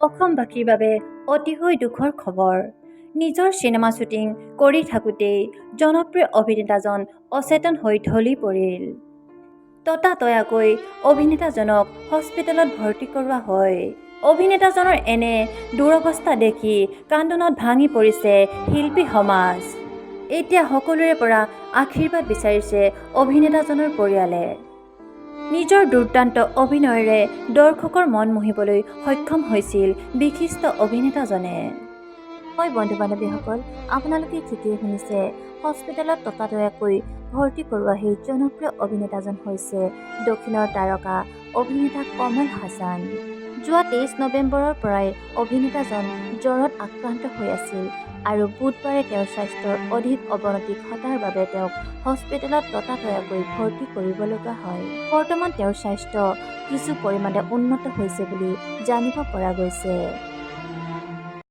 অসমবাসীৰ বাবে অতিশয় দুখৰ খবৰ। নিজৰ চিনেমা শ্বুটিং কৰি থাকোঁতেই জনপ্ৰিয় অভিনেতাজন অচেতন হৈ ঢলি পৰিল। ততাতৈয়াকৈ অভিনেতাজনক হস্পিটেলত ভৰ্তি কৰোৱা হয়। অভিনেতাজনৰ এনে দুৰৱস্থা দেখি কান্দোনত ভাঙি পৰিছে শিল্পী সমাজ। এতিয়া সকলোৰে পৰা আশীৰ্বাদ বিচাৰিছে অভিনেতাজনৰ পৰিয়ালে। নিজৰ দুৰ্দান্ত অভিনয়েৰে দৰ্শকৰ মন মোহিবলৈ সক্ষম হৈছিল বিশিষ্ট অভিনেতাজনে। হয় বন্ধু-বান্ধৱীসকল, আপোনালোকে ঠিকেই শুনিছে। হস্পিটেলত ততাতৈয়াকৈ ভৰ্তি কৰোৱা সেই জনপ্ৰিয় অভিনেতাজন হৈছে দক্ষিণৰ তাৰকা অভিনেতা কমল হাছান। যোৱা 23 নৱেম্বৰৰ পৰাই অভিনেতাজন জ্বৰত আক্ৰান্ত হৈ আছিল আৰু বুধবাৰে তেওঁৰ স্বাস্থ্যৰ অধিক অৱনতি ঘটাৰ বাবে তেওঁক হস্পিটেলত ততাতৈয়াকৈ ভৰ্তি কৰিব লগা হয়। বৰ্তমান তেওঁৰ স্বাস্থ্য কিছু পৰিমাণে উন্নত হৈছে বুলি জানিব পৰা গৈছে।